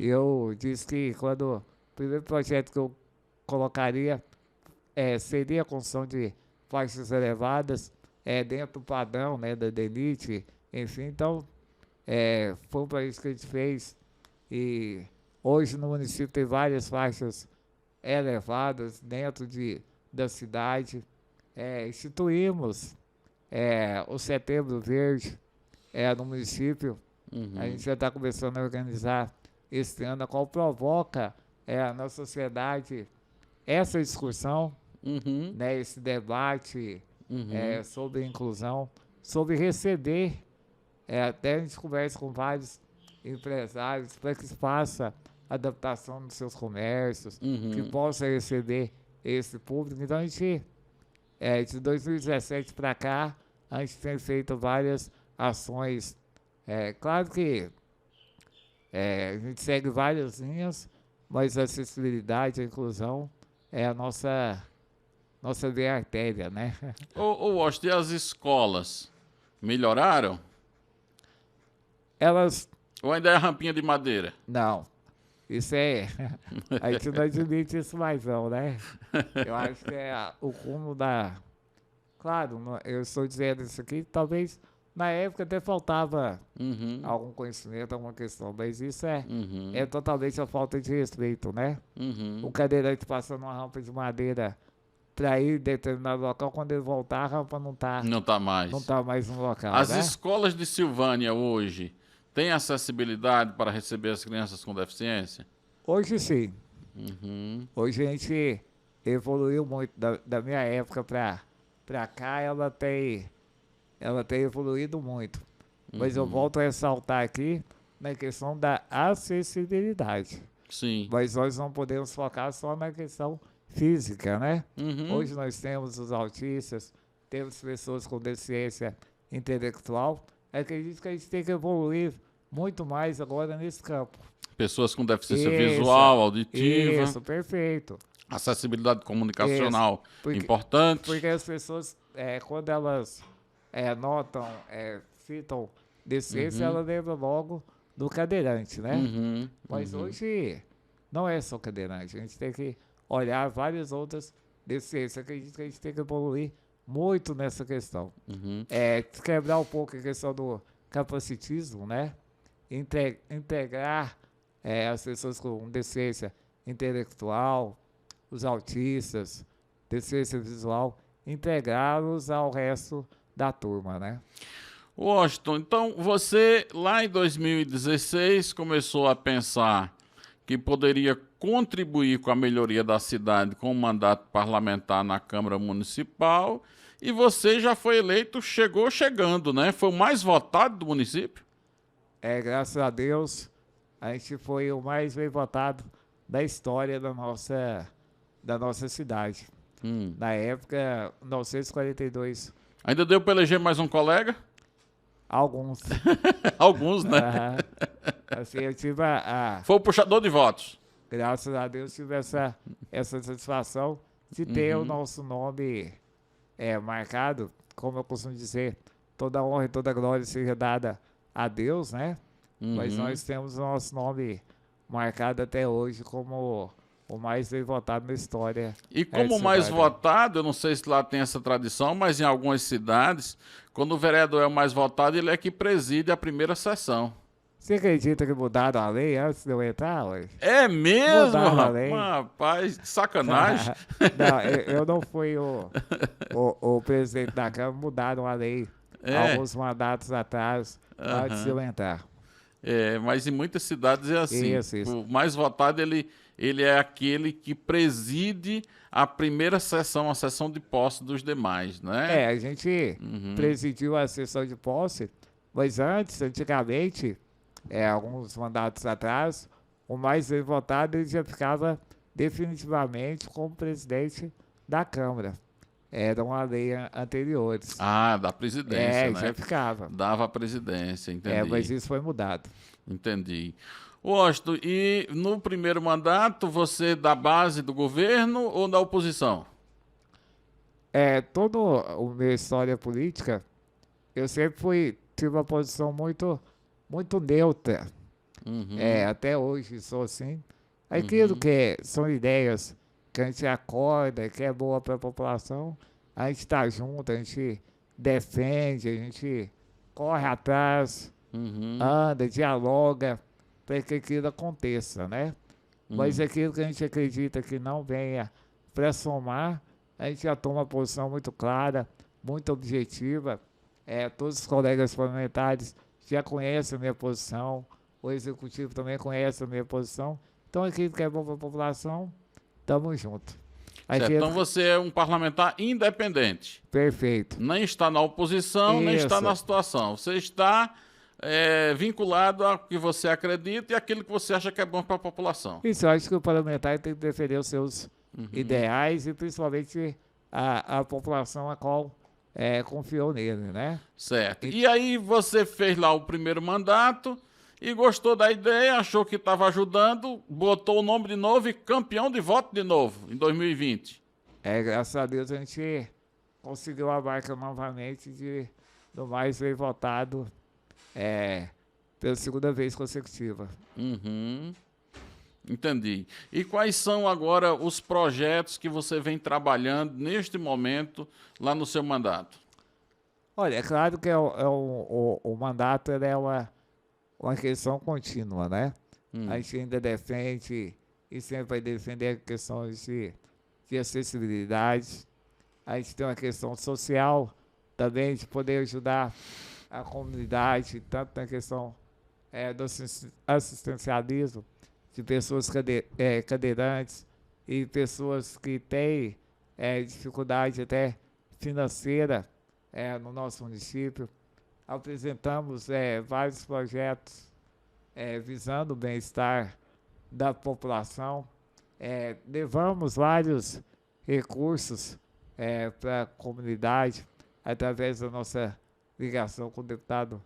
Eu disse que quando o primeiro projeto que eu colocaria seria a construção de faixas elevadas dentro do padrão, né, da DENIT, enfim. Então, foi para isso que a gente fez. E hoje no município tem várias faixas elevadas dentro da cidade. Instituímos o Setembro Verde no município. A gente já está começando a organizar esse ano, a qual provoca na sociedade essa discussão, né, esse debate sobre inclusão, sobre receber. Até a gente conversa com vários empresários para que se faça adaptação dos seus comércios, que possa receber esse público. Então a gente, de 2017 para cá, a gente tem feito várias ações. Claro que a gente segue várias linhas, mas a acessibilidade, a inclusão é a nossa via artéria, né? Washington, e as escolas melhoraram? Elas, Ou ainda é rampinha de madeira? não, isso é, a gente não admite isso mais não, né? Eu acho que é o cúmulo da... Claro, eu estou dizendo isso aqui, talvez na época até faltava Uhum, algum conhecimento, alguma questão, mas isso é uhum, totalmente a falta de respeito, né? uhum. O cadeirante passando uma rampa de madeira para ir em determinado local, quando ele voltar, a rampa não tá, Não está mais. não tá mais no local, As né? escolas de Silvânia hoje têm acessibilidade para receber as crianças com deficiência? Hoje sim, Uhum, hoje a gente evoluiu muito, da minha época para cá, ela tem evoluído muito. Mas eu volto a ressaltar aqui na questão da acessibilidade. sim. Mas nós não podemos focar só na questão física, né? Uhum, Hoje nós temos os autistas, temos pessoas com deficiência intelectual. Acredito que a gente tem que evoluir muito mais agora nesse campo. pessoas com deficiência Isso, visual, auditiva, Isso, perfeito. acessibilidade comunicacional Porque- importante. Porque as pessoas, quando elas notam, citam deficiência, elas lembram logo do cadeirante, né? Uhum, Mas uhum. hoje não é só cadeirante, a gente tem que olhar várias outras deficiências. Acredito que a gente tem que evoluir muito nessa questão. Uhum. Quebrar um pouco a questão do capacitismo, né? Integrar as pessoas com deficiência intelectual, os autistas, deficiência visual, integrá-los ao resto da turma, né? Washington, então você lá em 2016 começou a pensar que poderia contribuir com a melhoria da cidade com um mandato parlamentar na Câmara Municipal e você já foi eleito, chegou chegando, né? Foi o mais votado do município? Graças a Deus, a gente foi o mais bem votado da história da nossa cidade. Na época, 942, Ainda deu para eleger mais um colega? alguns. Alguns, né? Aham. Assim, eu tive Foi o puxador de votos. graças a Deus, tive essa satisfação de ter o nosso nome marcado. Como eu costumo dizer, toda honra e toda glória seja dada a Deus, né? Mas nós temos o nosso nome marcado até hoje como o mais bem votado na história. E como de mais cidade. votado, eu não sei se lá tem essa tradição, mas em algumas cidades, quando o vereador é o mais votado, ele é que preside a primeira sessão. Você acredita que mudaram a lei antes de eu entrar, ué? É mesmo, Mudaram a lei. rapaz? Que sacanagem. Não, eu não fui o presidente da Câmara, mudaram a lei alguns mandatos atrás, antes de eu entrar. Mas em muitas cidades é assim. Isso. O mais votado, ele é aquele que preside a primeira sessão, a sessão de posse dos demais, né? A gente presidiu a sessão de posse, mas antigamente, alguns mandatos atrás, o mais bem votado ele já ficava definitivamente como presidente da Câmara. Eram a lei anteriores. Ah, da presidência, né? Já ficava. Dava a presidência, entendi. Mas isso foi mudado. Entendi. Washington, e no primeiro mandato, você da base do governo ou da oposição? Toda a minha história política, eu sempre tive uma posição muito neutra. Até hoje sou assim. Aquilo que são ideias que a gente acorda, que é boa para a população, a gente está junto, a gente defende, a gente corre atrás, anda, dialoga para que aquilo aconteça, né? Mas aquilo que a gente acredita que não venha para somar, a gente já toma uma posição muito clara, muito objetiva. Todos os colegas parlamentares já conhecem a minha posição, o executivo também conhece a minha posição. Então, aquilo que é bom para a população, estamos juntos. Certo, então você é um parlamentar independente. Perfeito. Nem está na oposição, nem está Isso. na situação. Você está vinculado ao que você acredita e aquilo que você acha que é bom para a população. Isso, eu acho que o parlamentar tem que defender os seus ideais e principalmente a população a qual confiou nele, né? Certo. E aí você fez lá o primeiro mandato e gostou da ideia, achou que estava ajudando, botou o nome de novo e campeão de voto de novo, em 2020. Graças a Deus a gente conseguiu a marca novamente do mais bem votado pela segunda vez consecutiva. Uhum. Entendi. E quais são agora os projetos que você vem trabalhando neste momento lá no seu mandato? Olha, é claro que o mandato ele é uma questão contínua, né? A gente ainda defende e sempre vai defender questões de acessibilidade. A gente tem uma questão social também de poder ajudar a comunidade, tanto na questão do assistencialismo de pessoas cadeirantes e pessoas que têm dificuldade até financeira no nosso município. Apresentamos vários projetos visando o bem-estar da população. Levamos vários recursos para a comunidade através da nossa ligação com o deputado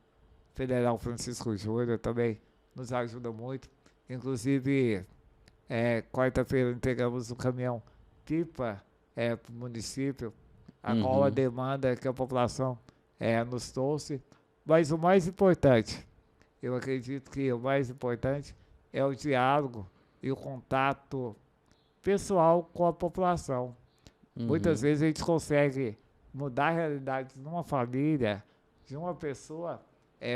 federal Francisco Júnior, também nos ajuda muito. Inclusive, quarta-feira entregamos um caminhão pipa para o município, a qual a demanda que a população nos trouxe. Mas o mais importante, eu acredito que o mais importante é o diálogo e o contato pessoal com a população. Muitas vezes a gente consegue mudar a realidade de uma família, de uma pessoa,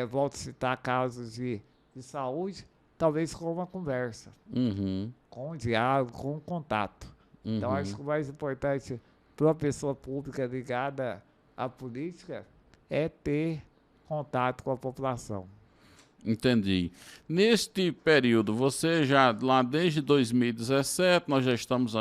volto a citar casos de saúde, talvez com uma conversa, com um diálogo, com um contato. Então, acho que o mais importante para uma pessoa pública ligada à política é ter contato com a população. Entendi. Neste período, você já, lá desde 2017, nós já estamos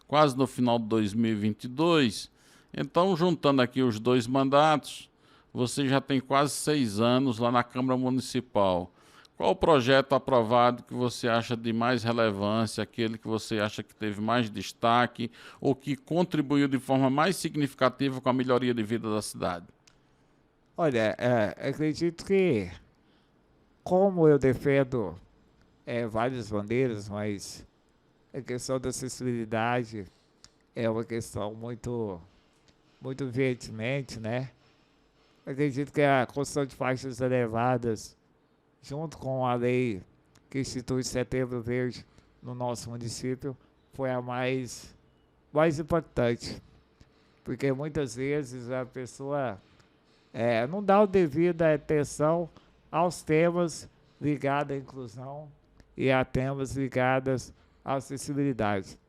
quase no final de 2022, então, juntando aqui os dois mandatos, você já tem quase 6 anos lá na Câmara Municipal. Qual o projeto aprovado que você acha de mais relevância, aquele que você acha que teve mais destaque ou que contribuiu de forma mais significativa com a melhoria de vida da cidade? Olha, acredito que, como eu defendo várias bandeiras, mas a questão da acessibilidade é uma questão muito, muito veemente, né? Acredito que a construção de faixas elevadas, junto com a lei que institui Setembro Verde no nosso município, foi a mais importante. Porque muitas vezes a pessoa não dá o devido atenção aos temas ligados à inclusão e a temas ligados à acessibilidade.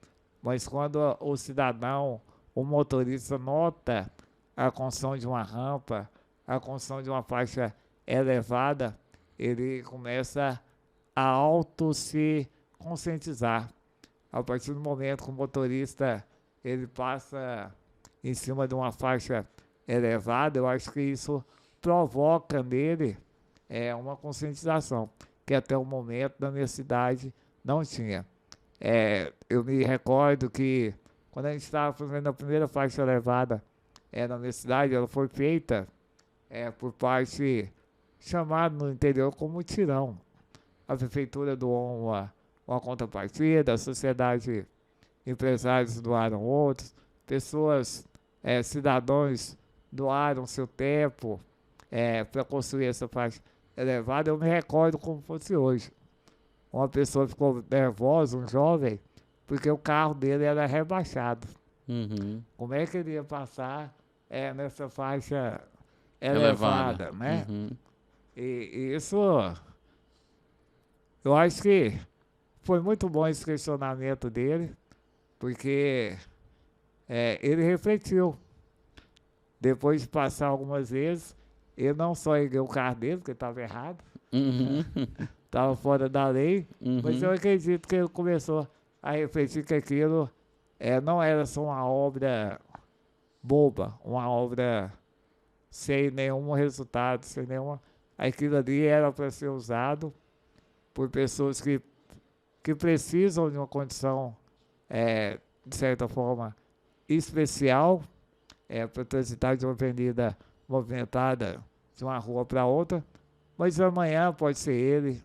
Mas quando o cidadão, o motorista, nota a construção de uma rampa, a construção de uma faixa elevada, ele começa a se conscientizar. A partir do momento que o motorista ele passa em cima de uma faixa elevada, eu acho que isso provoca nele uma conscientização, que até o momento na minha cidade não tinha. Eu me recordo que quando a gente estava fazendo a primeira faixa elevada na minha cidade, ela foi feita por parte chamado no interior como tirão. A prefeitura doou uma contrapartida, a sociedade, empresários doaram outros, pessoas, cidadãos doaram seu tempo para construir essa faixa elevada. Eu me recordo como fosse hoje. Uma pessoa ficou nervosa, um jovem, porque o carro dele era rebaixado. Como é que ele ia passar nessa faixa elevada, né? E isso, eu acho que foi muito bom esse questionamento dele, porque ele refletiu. Depois de passar algumas vezes, ele não só ergueu o carro dele, porque estava errado, estava fora da lei, mas eu acredito que ele começou a refletir que aquilo não era só uma obra boba, uma obra sem nenhum resultado, sem nenhuma... Aquilo ali era para ser usado por pessoas que precisam de uma condição, de certa forma, especial, para transitar de uma avenida movimentada de uma rua para outra, mas amanhã pode ser ele,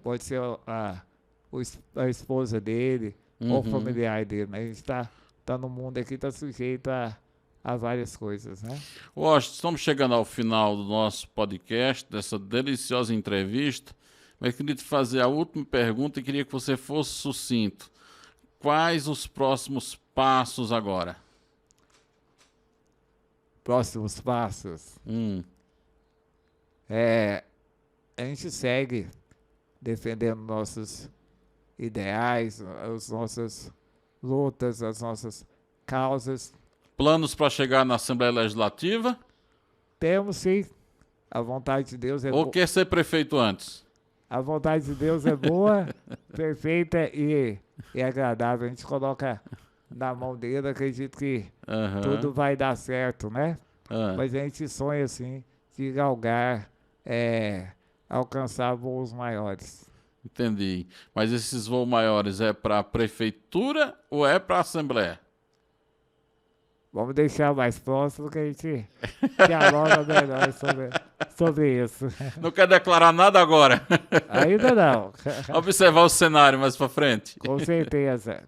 pode ser a esposa dele, ou o familiar dele. Né? A gente está no mundo aqui, está sujeito a a várias coisas, né? Washington, estamos chegando ao final do nosso podcast, dessa deliciosa entrevista, mas queria te fazer a última pergunta e queria que você fosse sucinto. Quais os próximos passos agora? Próximos passos. A gente segue defendendo nossos ideais, as nossas lutas, as nossas causas. Planos para chegar na Assembleia Legislativa? Temos sim, a vontade de Deus é Ou boa. quer ser prefeito antes? A vontade de Deus é boa, perfeita e agradável. A gente coloca na mão dele, acredito que tudo vai dar certo, né? Mas a gente sonha, assim, de galgar, alcançar voos maiores. Entendi. Mas esses voos maiores é para a prefeitura ou é para a Assembleia? Vamos deixar mais próximo que a gente dialoga melhor sobre isso. Não quer declarar nada agora? Ainda não. Observar o cenário mais para frente. Com certeza.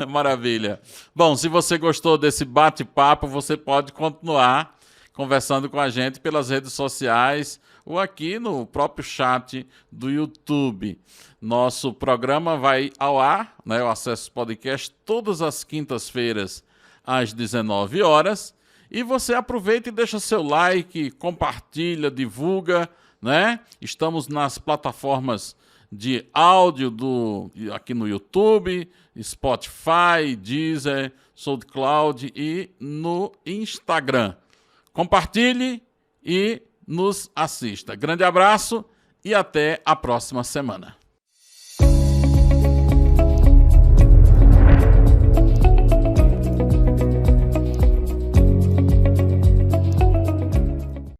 Maravilha. Bom, se você gostou desse bate-papo, você pode continuar conversando com a gente pelas redes sociais ou aqui no próprio chat do YouTube. Nosso programa vai ao ar, né, o Acesso Podcast, todas as quintas-feiras, às 19 horas. E você aproveita e deixa seu like, compartilha, divulga, né? Estamos nas plataformas de áudio aqui no YouTube, Spotify, Deezer, SoundCloud e no Instagram. Compartilhe e nos assista. Grande abraço e até a próxima semana.